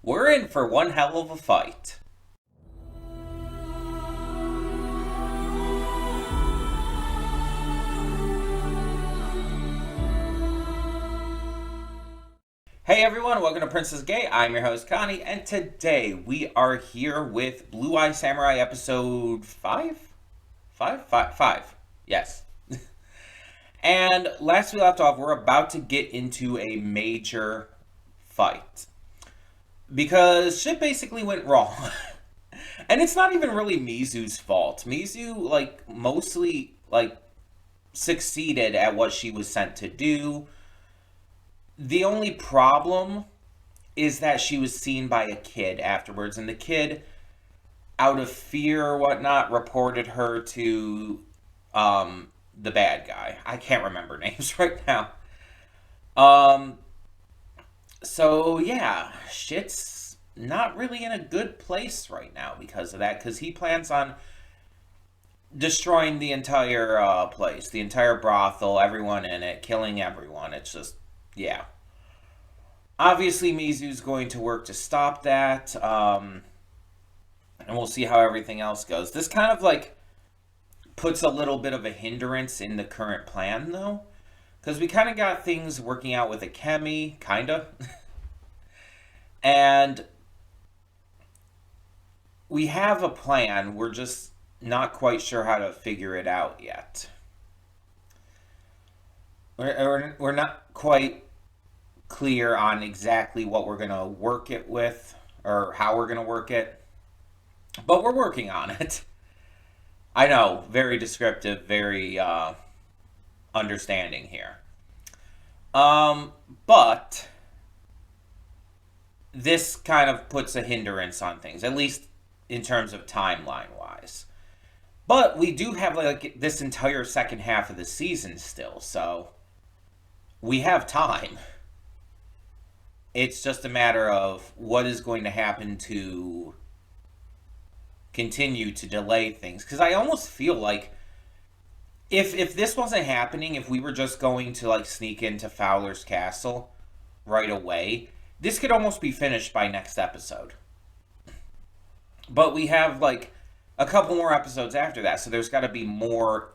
We're in for one hell of a fight. Hey everyone, welcome to Princess Gay. I'm your host Connie, and today we are here with Blue Eye Samurai episode 5? 5? 5. 5. Yes. And last we left off, we're about to get into a major fight. Because shit basically went wrong. And it's not even really Mizu's fault. Mizu, mostly, succeeded at what she was sent to do. The only problem is that she was seen by a kid afterwards, and the kid, out of fear or whatnot, reported her to the bad guy. I can't remember names right now. Um, so yeah, shit's not really in a good place right now because of that, because he plans on destroying the entire place, the entire brothel, everyone in it, killing everyone. It's just, yeah. Obviously, Mizu's going to work to stop that, and we'll see how everything else goes. This kind of puts a little bit of a hindrance in the current plan, though, because we kind of got things working out with Akemi, kind of, and we have a plan. We're just not quite sure how to figure it out yet. We're not quite clear on exactly what we're going to work it with or how we're going to work it, but we're working on it. I know, very descriptive, very understanding here. But this kind of puts a hindrance on things, at least in terms of timeline wise. But we do have this entire second half of the season still, so we have time. It's just a matter of what is going to happen to continue to delay things. Because I almost feel like if this wasn't happening, if we were just going to sneak into Fowler's Castle right away, this could almost be finished by next episode. But we have a couple more episodes after that, so there's got to be more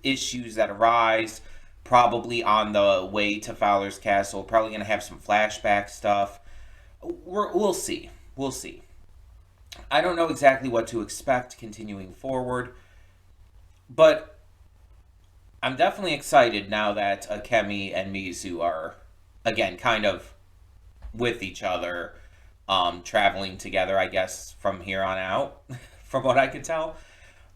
issues that arise. Probably on the way to Fowler's Castle. Probably going to have some flashback stuff. We'll see. We'll see. I don't know exactly what to expect continuing forward. But I'm definitely excited now that Akemi and Mizu are, again, kind of with each other. Traveling together, I guess, from here on out. From what I could tell.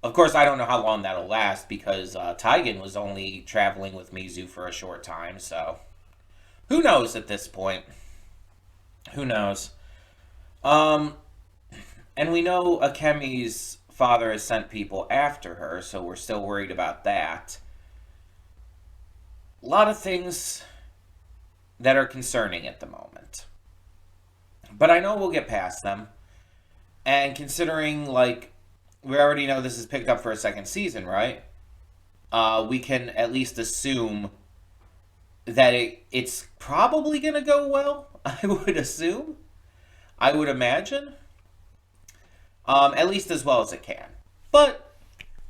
Of course, I don't know how long that'll last because Taigen was only traveling with Mizu for a short time, so who knows at this point? Who knows? And we know Akemi's father has sent people after her, so we're still worried about that. A lot of things that are concerning at the moment. But I know we'll get past them. And considering, we already know this is picked up for a second season, right? We can at least assume that it's probably going to go well, I would assume. I would imagine. At least as well as it can. But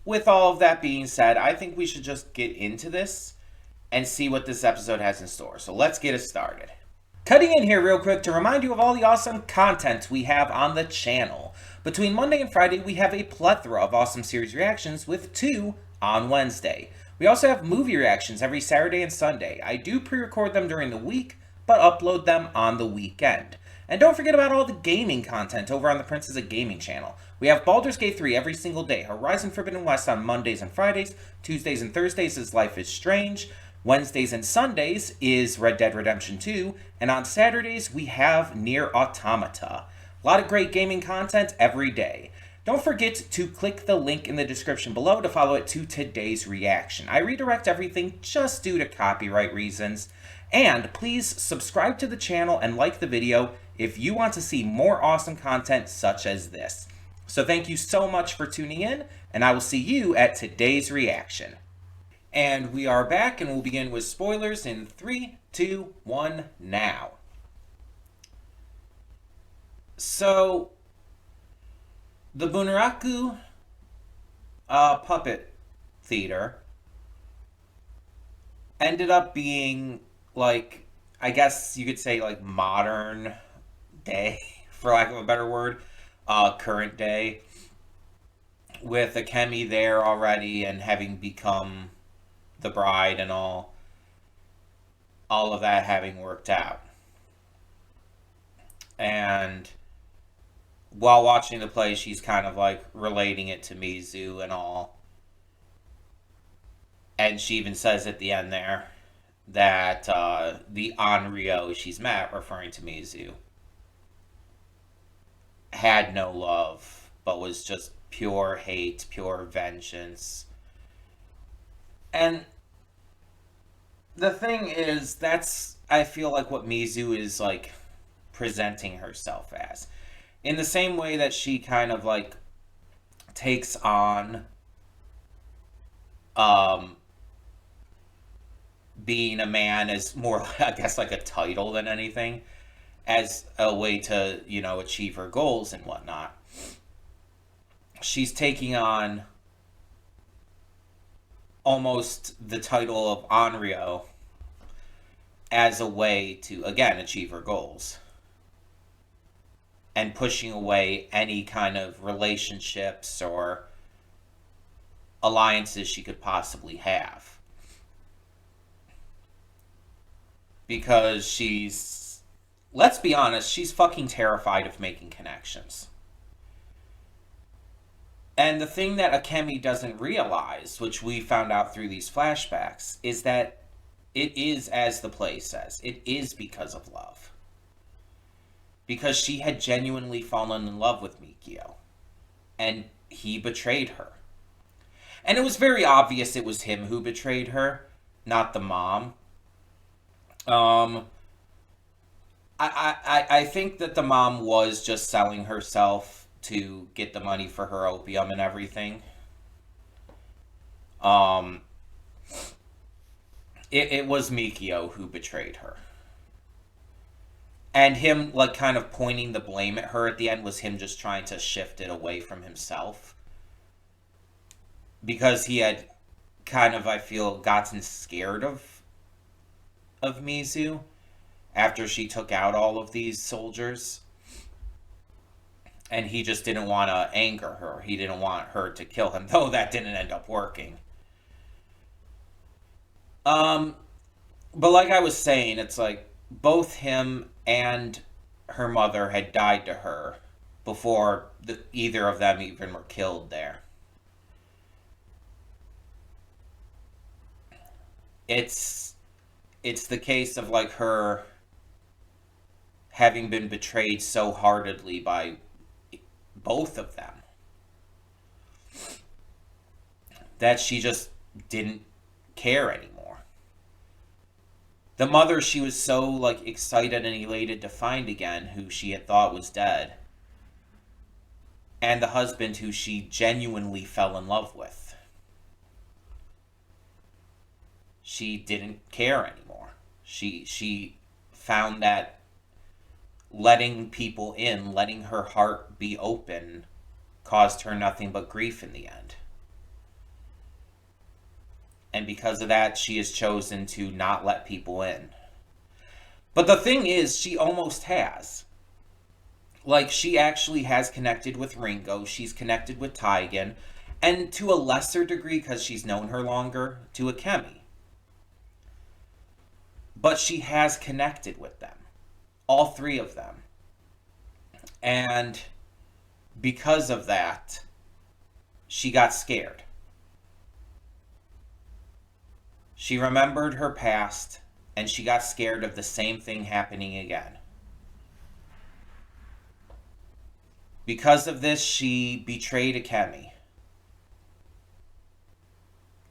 with all of that being said, I think we should just get into this and see what this episode has in store. So let's get it started. Cutting in here real quick to remind you of all the awesome content we have on the channel. Between Monday and Friday, we have a plethora of awesome series reactions with 2 on Wednesday. We also have movie reactions every Saturday and Sunday. I do pre-record them during the week, but upload them on the weekend. And don't forget about all the gaming content over on the Princess of Gaming channel. We have Baldur's Gate 3 every single day, Horizon Forbidden West on Mondays and Fridays, Tuesdays and Thursdays is Life is Strange, Wednesdays and Sundays is Red Dead Redemption 2, and on Saturdays we have Nier Automata. A lot of great gaming content every day. Don't forget to click the link in the description below to follow it to today's reaction. I redirect everything just due to copyright reasons. And please subscribe to the channel and like the video if you want to see more awesome content such as this. So thank you so much for tuning in, and I will see you at today's reaction. And we are back, and we'll begin with spoilers in 3, 2, 1, now. So, the Bunraku puppet theater ended up being like, I guess you could say like modern day, for lack of a better word, current day, with Akemi there already and having become the bride and all of that having worked out. And while watching the play, she's kind of like relating it to Mizu and all. And she even says at the end there that the Onryo she's met, referring to Mizu, had no love, but was just pure hate, pure vengeance. And the thing is, that's, I feel like, what Mizu is like presenting herself as. In the same way that she kind of like takes on um being a man as more, I guess, like a title than anything, as a way to, achieve her goals and whatnot. She's taking on almost the title of Onryo as a way to, again, achieve her goals. And pushing away any kind of relationships or alliances she could possibly have. Because she's, let's be honest, she's fucking terrified of making connections. And the thing that Akemi doesn't realize, which we found out through these flashbacks, is that it is, as the play says, it is because of love. Because she had genuinely fallen in love with Mikio. And he betrayed her. And it was very obvious it was him who betrayed her, not the mom. I think that the mom was just selling herself to get the money for her opium and everything. Um, it was Mikio who betrayed her. And him, like, kind of pointing the blame at her at the end was him just trying to shift it away from himself. Because he had kind of, I feel, gotten scared of Mizu after she took out all of these soldiers. And he just didn't want to anger her. He didn't want her to kill him, though that didn't end up working. Um, but like I was saying, it's like both him and her mother had died to her before either of them even were killed there. It's it's the case of like her having been betrayed so heartedly by both of them that she just didn't care anymore. The mother she was so like excited and elated to find again, who she had thought was dead, and the husband who she genuinely fell in love with. She didn't care anymore. She found that letting people in, letting her heart be open, caused her nothing but grief in the end. And because of that, she has chosen to not let people in. But the thing is, she almost has. Like, she actually has connected with Ringo, she's connected with Taigen, and to a lesser degree, because she's known her longer, to Akemi. But she has connected with them. All three of them. And because of that, she got scared. She remembered her past, and she got scared of the same thing happening again. Because of this, she betrayed Akemi.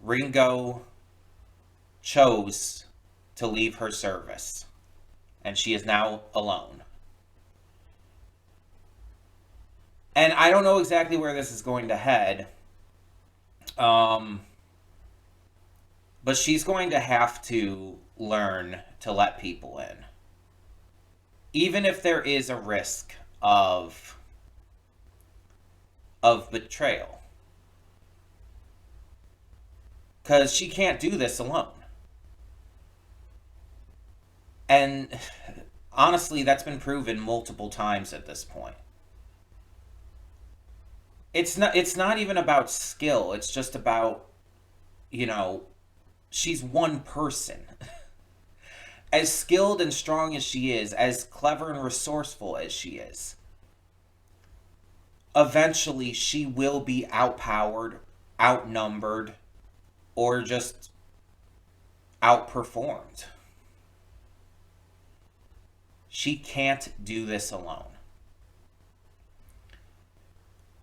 Ringo chose to leave her service, and she is now alone. And I don't know exactly where this is going to head, but she's going to have to learn to let people in. Even if there is a risk of betrayal. Because she can't do this alone. And honestly, that's been proven multiple times at this point. It's not even about skill. It's just about, you know, she's one person. As skilled and strong as she is, as clever and resourceful as she is, eventually she will be outpowered, outnumbered, or just outperformed. She can't do this alone.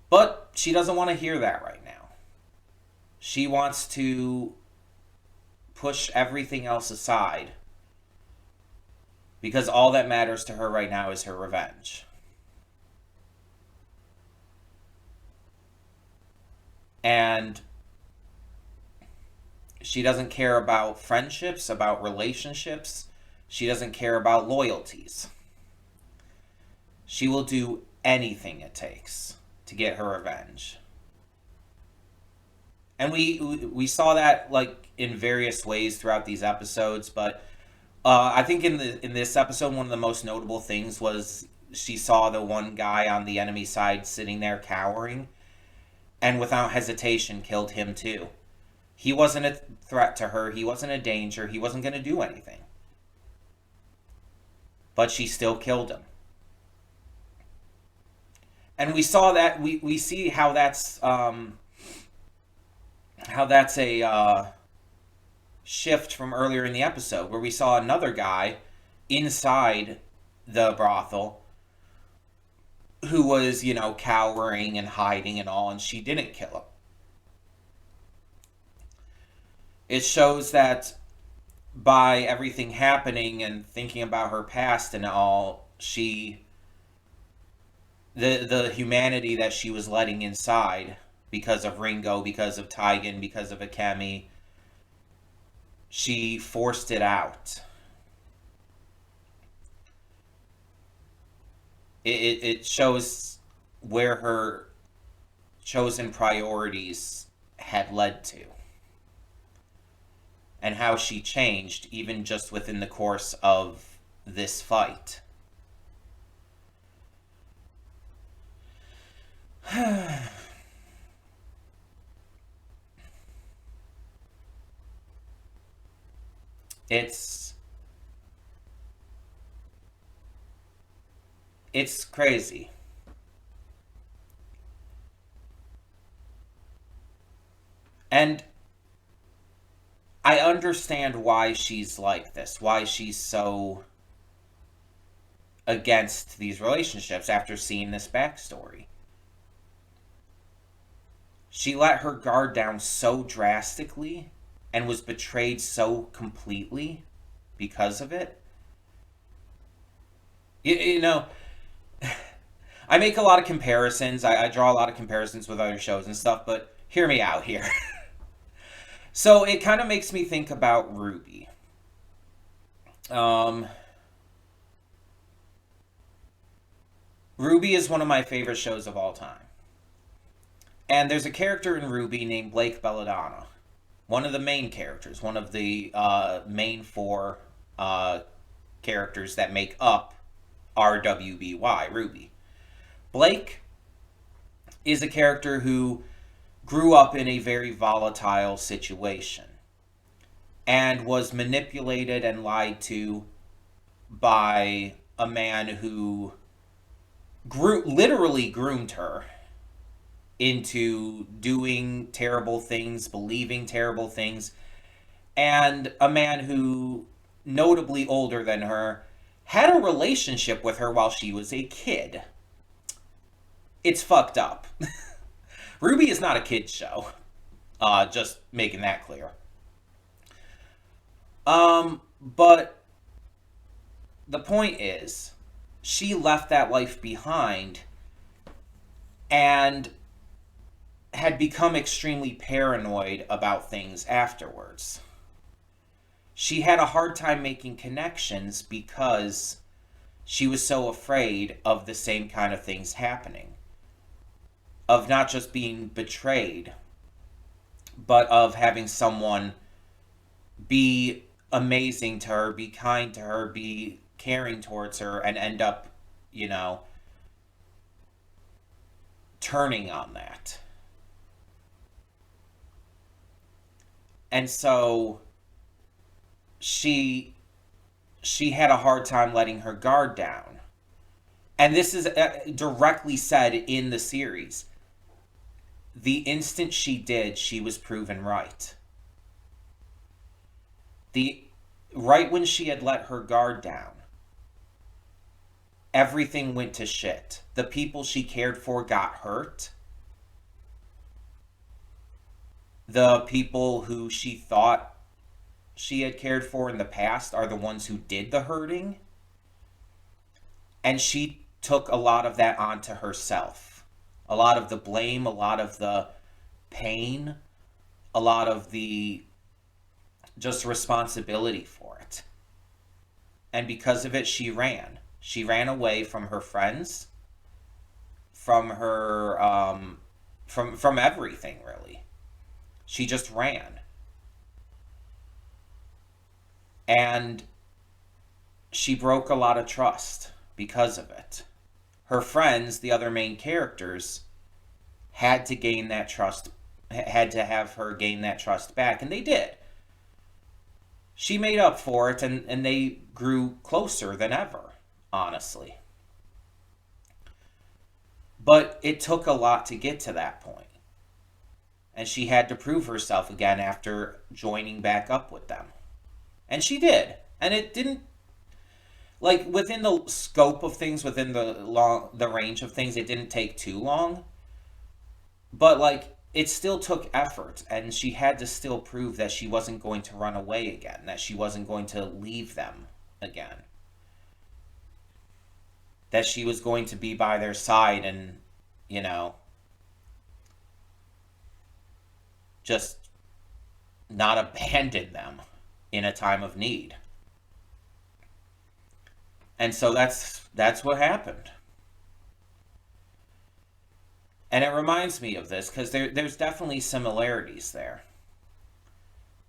But she doesn't want to hear that right now. She wants to push everything else aside because all that matters to her right now is her revenge. And she doesn't care about friendships, about relationships. She doesn't care about loyalties. She will do anything it takes to get her revenge. And we saw that like in various ways throughout these episodes, but I think in this episode one of the most notable things was she saw the one guy on the enemy side sitting there cowering, and without hesitation killed him too. He wasn't a threat to her, he wasn't a danger, he wasn't going to do anything. But she still killed him. And we saw that, we see how that's a shift from earlier in the episode, where we saw another guy inside the brothel who was, cowering and hiding and all, and she didn't kill him. It shows that by everything happening and thinking about her past and all, the humanity that she was letting inside because of Ringo, because of Tigan, because of Akemi, she forced it out. It shows where her chosen priorities had led to, and how she changed even just within the course of this fight. It's crazy. And I understand why she's like this, why she's so against these relationships after seeing this backstory. She let her guard down so drastically and was betrayed so completely because of it. You know, I make a lot of comparisons. I draw a lot of comparisons with other shows and stuff, but hear me out here. So it kind of makes me think about Ruby. Ruby is one of my favorite shows of all time. And there's a character in Ruby named Blake Belladonna. One of the main characters, one of the main four characters that make up RWBY, Ruby. Blake is a character who grew up in a very volatile situation and was manipulated and lied to by a man who literally groomed her into doing terrible things, believing terrible things, and a man who, notably older than her, had a relationship with her while she was a kid. It's fucked up. Ruby is not a kid's show. Just making that clear. But the point is, she left that life behind and had become extremely paranoid about things afterwards. She had a hard time making connections because she was so afraid of the same kind of things happening, of not just being betrayed, but of having someone be amazing to her, be kind to her, be caring towards her, and end up, you know, turning on that. And so she she had a hard time letting her guard down. And this is directly said in the series. The instant she did, she was proven right. The right when she had let her guard down, everything went to shit. The people she cared for got hurt. The people who she thought she had cared for in the past are the ones who did the hurting. And she took a lot of that onto herself. A lot of the blame, a lot of the pain, a lot of the just responsibility for it. And because of it, she ran. She ran away from her friends, from her, from everything, really. She just ran. And she broke a lot of trust because of it. Her friends, the other main characters, had to gain that trust, had to have her gain that trust back, and they did. She made up for it, and they grew closer than ever, honestly. But it took a lot to get to that point. And she had to prove herself again after joining back up with them. And she did. And it didn't, like, within the scope of things, within the range of things, it didn't take too long. But, like, it still took effort, and she had to still prove that she wasn't going to run away again, that she wasn't going to leave them again, that she was going to be by their side and, you know, just not abandon them in a time of need. And so that's what happened. And it reminds me of this because there's definitely similarities there.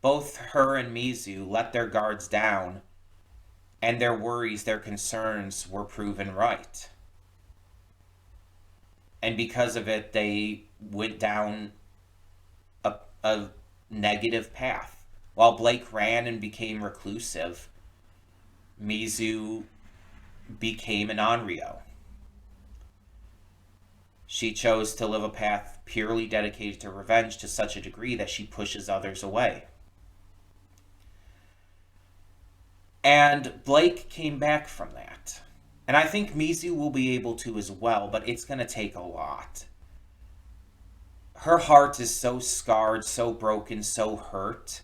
Both her and Mizu let their guards down, and their worries, their concerns were proven right. And because of it, they went down a negative path. While Blake ran and became reclusive, Mizu became an Onryo. She chose to live a path purely dedicated to revenge to such a degree that she pushes others away. And Blake came back from that. And I think Mizu will be able to as well, but it's going to take a lot. Her heart is so scarred, so broken, so hurt,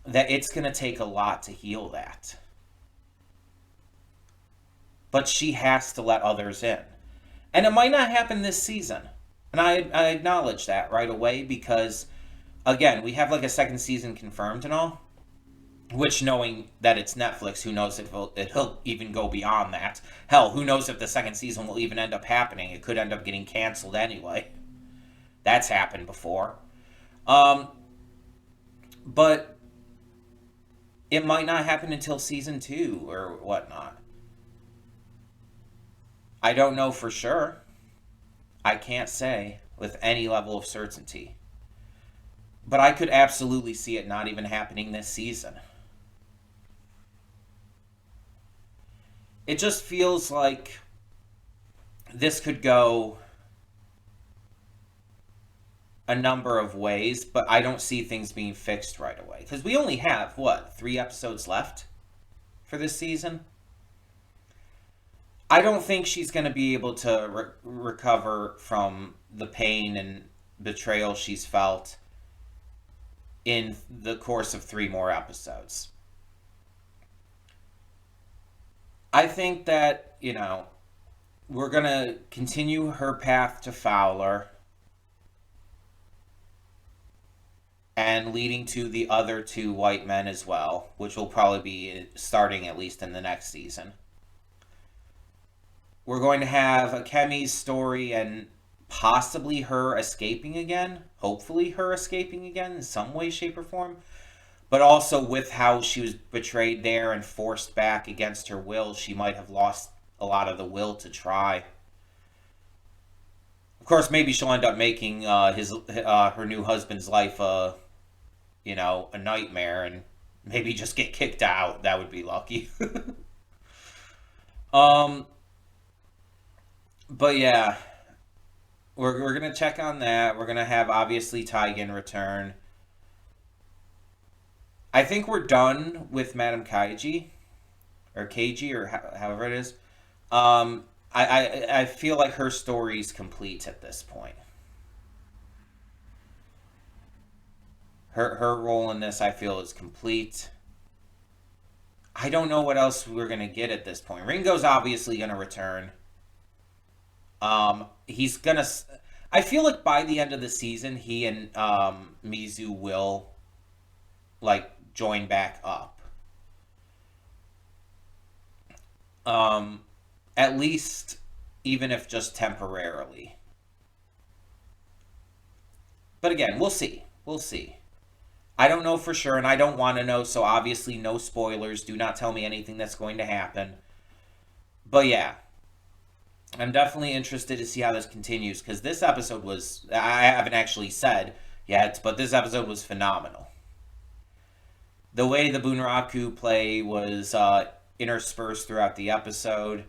that it's going to take a lot to heal that. But she has to let others in. And it might not happen this season. And I acknowledge that right away because, again, we have like a second season confirmed and all. Which, knowing that it's Netflix, who knows if it'll even go beyond that. Hell, who knows if the second season will even end up happening. It could end up getting canceled anyway. That's happened before. But it might not happen until season 2 or whatnot. I don't know for sure. I can't say with any level of certainty. But I could absolutely see it not even happening this season. It just feels like this could go a number of ways, but I don't see things being fixed right away. Because we only have, 3 episodes left for this season? I don't think she's going to be able to recover from the pain and betrayal she's felt in the course of 3 more episodes. I think that, we're going to continue her path to Fowler and leading to the other 2 white men as well, which will probably be starting at least in the next season. We're going to have Akemi's story and possibly her escaping again. Hopefully, her escaping again in some way, shape, or form. But also, with how she was betrayed there and forced back against her will, she might have lost a lot of the will to try. Of course, maybe she'll end up making his her new husband's life a nightmare, and maybe just get kicked out. That would be lucky. um, but yeah, we're gonna check on that. We're gonna have obviously Taigen return. I think we're done with Madame Kaiji or Keiji or however it is. I feel like her story's complete at this point. Her role in this, I feel, is complete. I don't know what else we're gonna get at this point. Ringo's obviously gonna return. He's gonna. I feel like by the end of the season, he and Mizu will like join back up. Um, at least, even if just temporarily. But again, we'll see. We'll see. I don't know for sure, and I don't want to know. So obviously, no spoilers. Do not tell me anything that's going to happen. But yeah, I'm definitely interested to see how this continues because this episode was. I haven't actually said yet, but this episode was phenomenal. The way the Bunraku play was interspersed throughout the episode,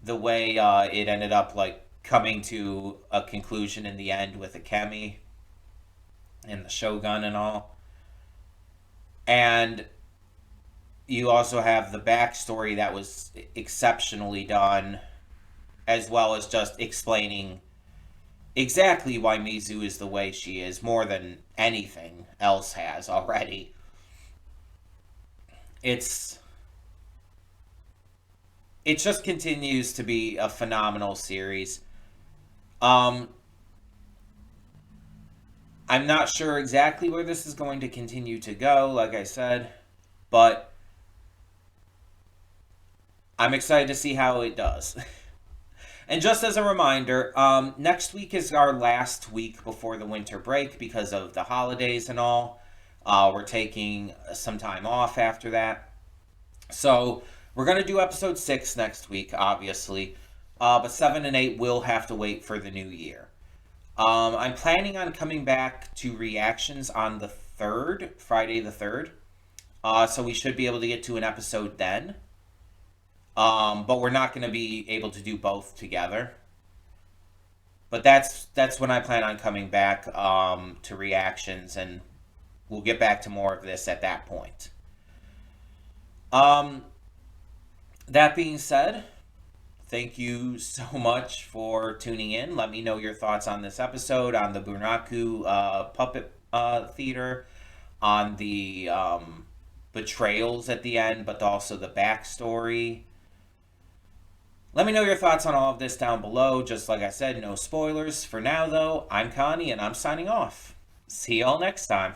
the way it ended up like coming to a conclusion in the end with Akemi and the Shogun and all. And you also have the backstory that was exceptionally done, as well as just explaining exactly why Mizu is the way she is, more than anything else has already. It's it just continues to be a phenomenal series. Um, I'm not sure exactly where this is going to continue to go, like I said, but I'm excited to see how it does. And just as a reminder, next week is our last week before the winter break because of the holidays and all. We're taking some time off after that. So we're going to do episode 6 next week, obviously. But 7 and 8 will have to wait for the new year. I'm planning on coming back to reactions on the 3rd, Friday the 3rd. So we should be able to get to an episode then. But we're not going to be able to do both together. But that's when I plan on coming back to reactions, and we'll get back to more of this at that point. Um, that being said, thank you so much for tuning in. Let me know your thoughts on this episode, on the Bunraku puppet theater, on the betrayals at the end, but also the backstory. Let me know your thoughts on all of this down below. Just like I said, no spoilers. For now, though, I'm Connie, and I'm signing off. See y'all next time.